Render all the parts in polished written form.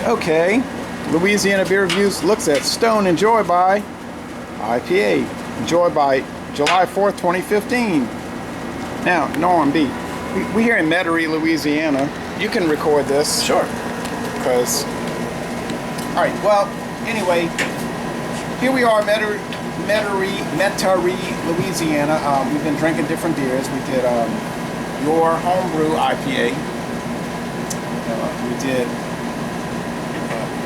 Okay, Louisiana Beer Reviews looks at Stone Enjoy by IPA. Enjoy by July 4th, 2015. Now, Norm B, we here in Metairie, Louisiana. You can record this. Sure. Because, all right, well, anyway, here we are, Metairie, Louisiana. We've been drinking different beers. We did your homebrew IPA. We did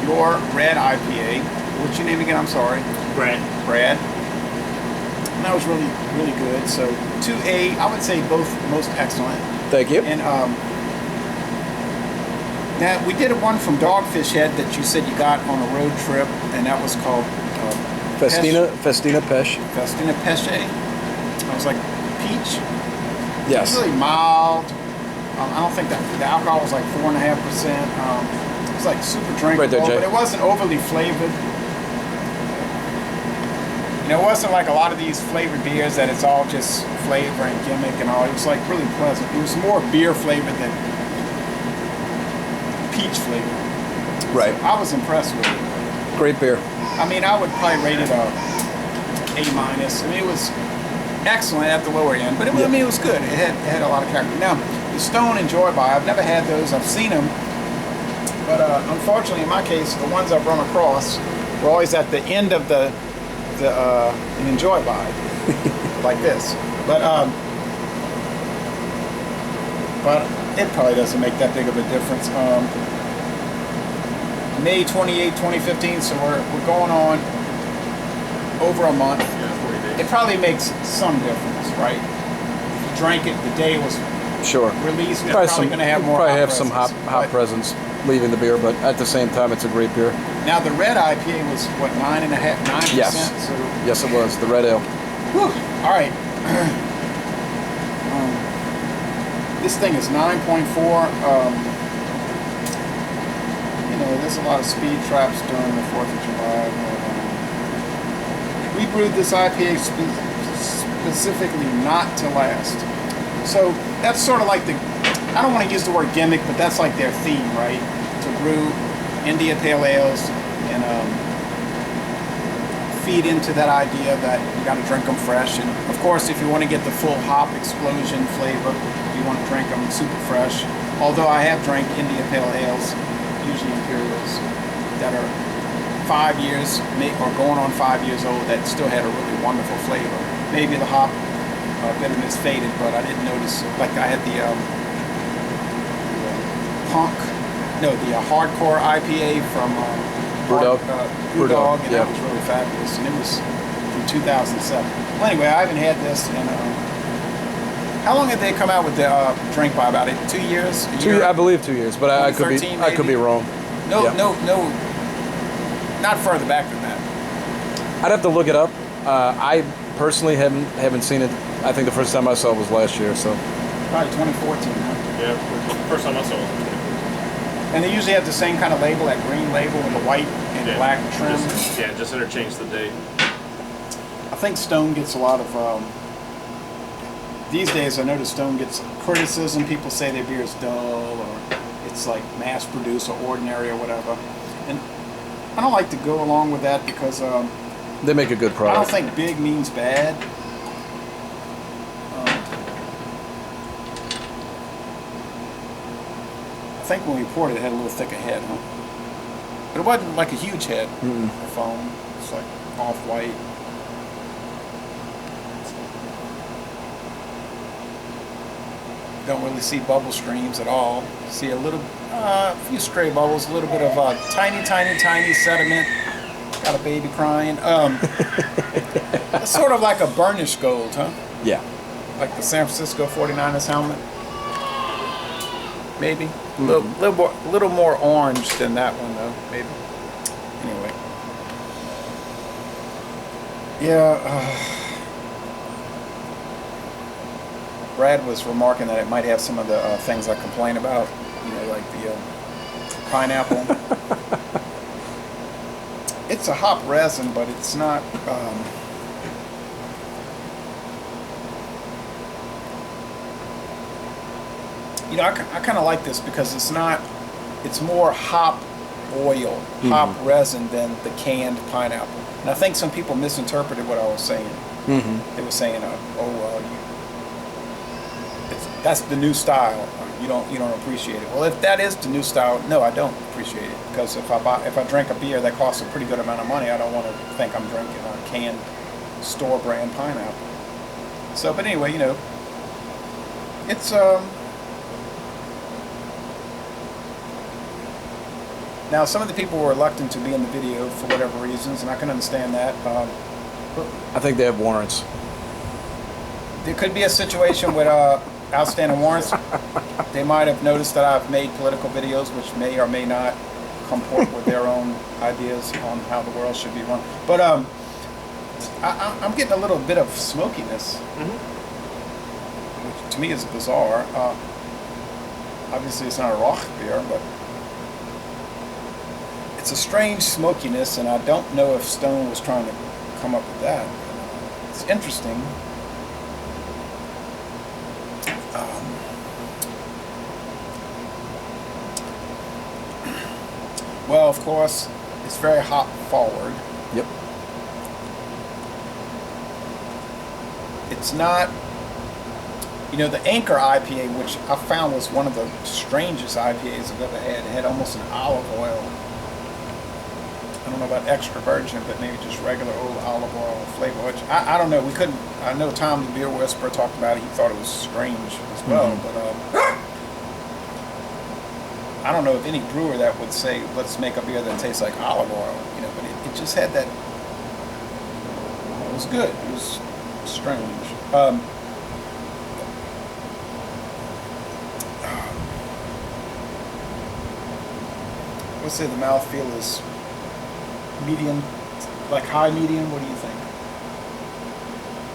your red IPA. What's your name again? I'm sorry. Brad. And that was really, really good. So 2A, I would say both most excellent. Thank you. And now we did one from Dogfish Head that you said you got on a road trip, and that was called Festina Pesh. Festina Pesce. It was like peach. Yes. It was really mild. I don't think that the alcohol was like 4.5%. It was like super drinkable, Right there, Jay. but it wasn't overly flavored. You know, it wasn't like a lot of these flavored beers that it's all just flavor and gimmick and all. It was like really pleasant. It was more beer flavored than peach flavor. Right. So I was impressed with it. Great beer. I mean, I would probably rate it A-. I mean, it was excellent at the lower end, but I mean, it was good. It had a lot of character. Now, the Stone Enjoy by, I've never had those. I've seen them, but unfortunately, in my case, the ones I've run across were always at the end of the Enjoy by, like this. But it probably doesn't make that big of a difference. May 28, 2015, so we're going on over a month. It probably makes some difference, right? If you drank it the day it was released, it's probably going to have more. Probably have some hop presence leaving the beer, but at the same time, it's a great beer. Now the red IPA was what, 9.5%? 9%? Yes. So, yes, it was the red ale. Whew. All right. This thing is 9.4. You know, there's a lot of speed traps during the 4th of July. We brewed this IPA specifically not to last. So that's sort of like I don't want to use the word gimmick, but that's like their theme, right? To brew India Pale Ales and feed into that idea that you got to drink them fresh. And of course, if you want to get the full hop explosion flavor, you want to drink them super fresh. Although I have drank India Pale Ales, usually Imperials, that are 5 years or going on 5 years old that still had a really wonderful flavor. Maybe the hop bitterness faded, but I didn't notice. Like I had the hardcore IPA from Brewed, and that was really fabulous, and it was from 2007. Well, anyway, I haven't had this in how long had they come out with the drink by? About 2 years? I believe 2 years, but I could be wrong. No, not further back than that. I'd have to look it up. I personally haven't seen it. I think the first time I saw it was last year, so probably 2014. Huh? Yeah, first time I saw it was 2014. And they usually have the same kind of label, that green label with the white and black trim. Just interchange the date. I think Stone gets a lot of. These days, I notice Stone gets criticism. People say their beer is dull, or it's like mass-produced or ordinary or whatever. And I don't like to go along with that because they make a good product. I don't think big means bad. I think when we poured it had a little thicker head, huh? But it wasn't like a huge head. The foam. It's like off-white. Don't really see bubble streams at all. See a little, a few stray bubbles, a little bit of tiny sediment. Got a baby crying. It's sort of like a burnished gold, huh? Yeah. Like the San Francisco 49ers helmet. Maybe. A little more orange than that one, though, maybe. Anyway. Yeah. Brad was remarking that it might have some of the things I complain about, you know, like the pineapple. It's a hop resin, but it's not. You know, I kind of like this because it's it's more hop oil, hop resin than the canned pineapple. And I think some people misinterpreted what I was saying. They were saying, that's the new style. You don't appreciate it. Well, if that is the new style, no, I don't appreciate it, because if I drink a beer that costs a pretty good amount of money, I don't want to think I'm drinking a canned store brand pineapple. So, but anyway, it's now some of the people were reluctant to be in the video for whatever reasons, and I can understand that. I think they have warrants. There could be a situation with outstanding warrants. They might have noticed that I've made political videos, which may or may not comport with their own ideas on how the world should be run. But I'm getting a little bit of smokiness, which to me is bizarre. Obviously, it's not a Roch beer, but it's a strange smokiness, and I don't know if Stone was trying to come up with that. It's interesting. Well, of course, it's very hop forward. Yep. It's not, the Anchor IPA, which I found was one of the strangest IPAs I've ever had. It had almost an olive oil. I don't know about extra virgin, but maybe just regular old olive oil flavor, which I don't know. I know Tom the Beer Whisperer talked about it. He thought it was strange as well, but I don't know of any brewer that would say, let's make a beer that tastes like olive oil, but it just had that, it was good. It was strange. Let's say the mouthfeel is medium, like high medium. What do you think?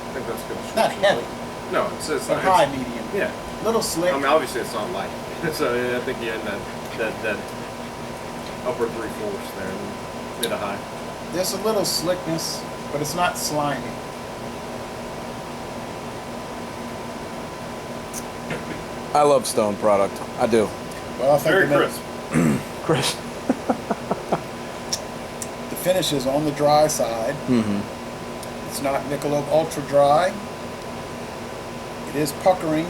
I think that's good. Not heavy. No, it's But not high medium. Yeah. Little slick. I mean, obviously it's not light. So I think you're in that upper 3/4 there, mid to high. There's a little slickness, but it's not slimy. I love Stone product. I do. Well, I think Very the crisp. Chris. The finish is on the dry side. It's not Michelob Ultra dry. It is puckering.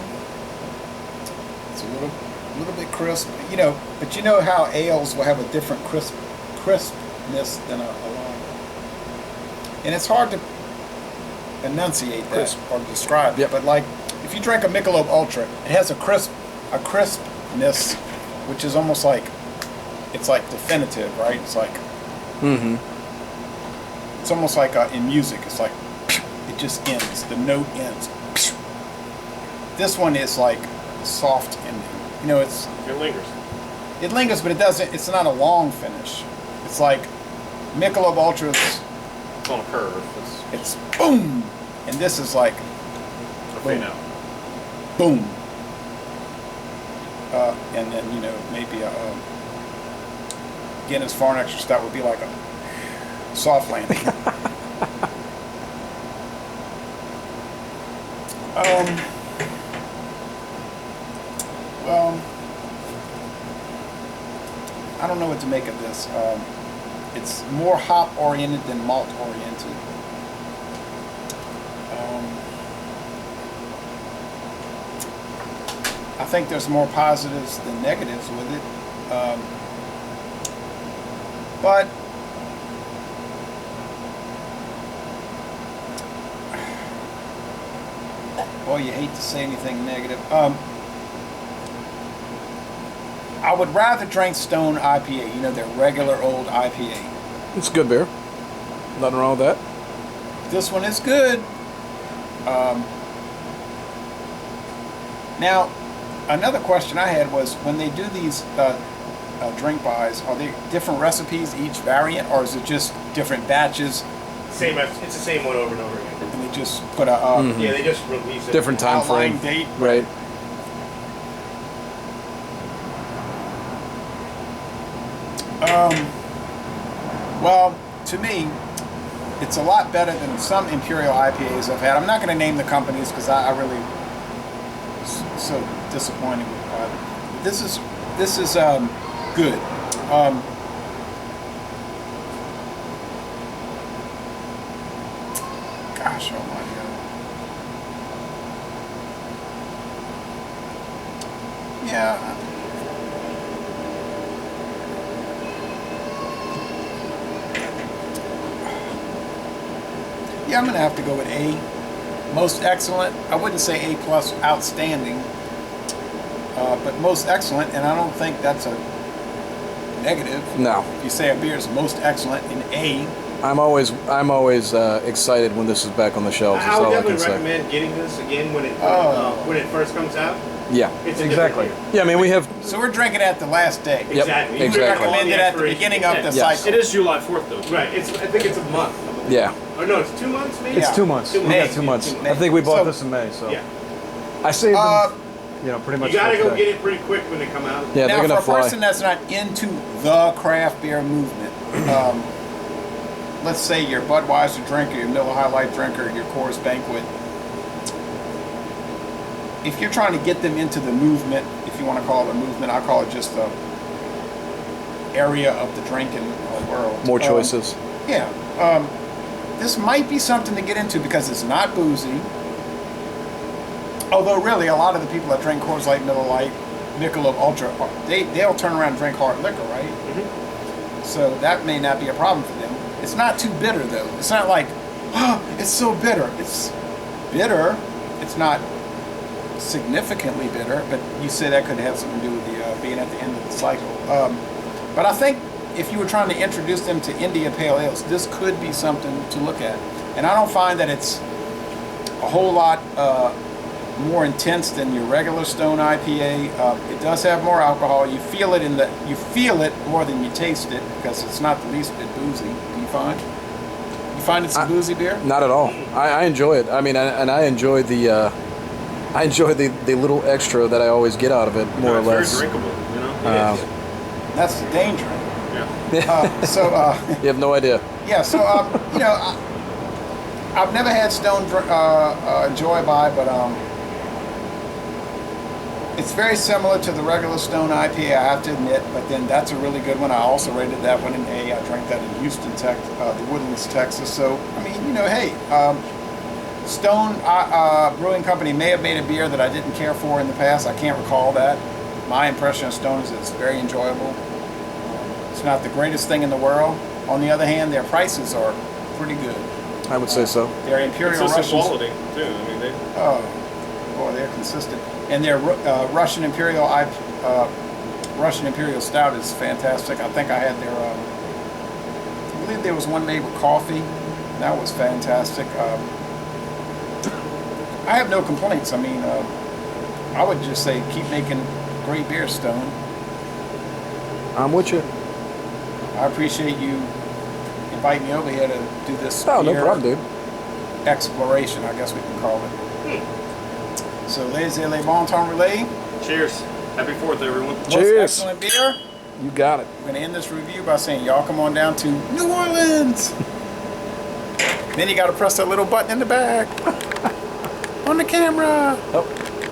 It's a little bit crisp, but you know how ales will have a different crispness than a lager. And it's hard to enunciate that or describe it, but like if you drink a Michelob Ultra, it has a crispness, which is almost like, it's like definitive, right? It's like, it's almost like in music, it's like, it just ends, the note ends. This one is like a soft ending. It lingers. It lingers, but it's not a long finish. It's like Michelob Ultra's, It's on a curve. it's boom, and this is like Fade out. boom. And then, maybe Guinness Foreign Extra Stout would be like a soft landing. Well, I don't know what to make of this. It's more hop oriented than malt oriented. I think there's more positives than negatives with it. But boy, you hate to say anything negative. I would rather drink Stone IPA, their regular old IPA. It's a good beer. Nothing wrong with that. This one is good. Now, another question I had was, when they do these drink buys, are they different recipes, each variant, or is it just different batches? Same. It's the same one over and over again. And they just put a Yeah, they just release it. Different time outline frame. date? Right. Well, to me, it's a lot better than some Imperial IPAs I've had. I'm not going to name the companies because I really was so disappointed with that. This is good. Gosh, oh my God. Yeah. Yeah, I'm gonna have to go with A. Most excellent. I wouldn't say A plus outstanding, but most excellent, and I don't think that's a negative. No. If you say a beer is most excellent in A, I'm always excited when this is back on the shelves. That's I would all I can definitely say. recommend getting this again when it first comes out. Yeah, It's a exactly. different Yeah, I mean we have. so we're drinking at the last day. Yep, Exactly. You exactly. recommend Recommended the at the expiration beginning of the Yes. cycle. It is July 4th, though. Right. I think it's a month. Yeah, Oh no, it's 2 months maybe. it's Yeah. 2 months. 2 We months. got 2 months. May. I think we bought So- this in May, so Yeah. I saved Uh, them. You know, pretty much. You gotta for go today. get it pretty quick when they come out. Yeah, Now, they're gonna for a fly. person that's not into the craft beer movement, let's say your Budweiser drinker, your Miller High Life drinker, your Coors Banquet, if you're trying to get them into the movement, if you want to call it a movement, I call it just the area of the drinking world. More choices. Yeah. This might be something to get into because it's not boozy. Although really, a lot of the people that drink Coors Light, Miller Lite, Michelob Ultra, they'll turn around and drink hard liquor, right? Mm-hmm. So that may not be a problem for them. It's not too bitter though. It's not like, oh, it's so bitter. It's bitter. It's not significantly bitter, but you said that could have something to do with the being at the end of the cycle. But I think if you were trying to introduce them to India Pale Ales, this could be something to look at. And I don't find that it's a whole lot more intense than your regular Stone IPA. It does have more alcohol. You feel it more than you taste it because it's not the least bit boozy. Do you find? You find it's a boozy beer? Not at all. I enjoy it. I mean, I enjoy the little extra that I always get out of it, more or It's less. very drinkable, you know? That's the danger. Yeah. You have no idea. Yeah, so you know, I've never had Stone Joy by, but it's very similar to the regular Stone IPA, I have to admit. But then that's a really good one. I also rated that one an A. I drank that in Houston, the Woodlands, Texas. So I mean, you know, hey, Stone Brewing Company may have made a beer that I didn't care for in the past. I can't recall that. My impression of Stone is it's very enjoyable. It's not the greatest thing in the world. On the other hand, their prices are pretty good. I would say so. Their Imperial Consistent Russians. quality, too. I mean, they... Oh, boy, they're consistent. And their Russian Imperial Stout is fantastic. I think I had their. I believe there was one made with coffee. That was fantastic. I have no complaints. I mean, I would just say keep making great beer, Stone. I'm with you. I appreciate you inviting me over here to do this. Oh, no beer problem, dude. Exploration, I guess we can call it. So, les bon temps relais. Cheers. Happy 4th, everyone. Most Cheers. excellent beer. You got it. We're going to end this review by saying, y'all come on down to New Orleans. Then you got to press that little button in the back on the camera. Oh.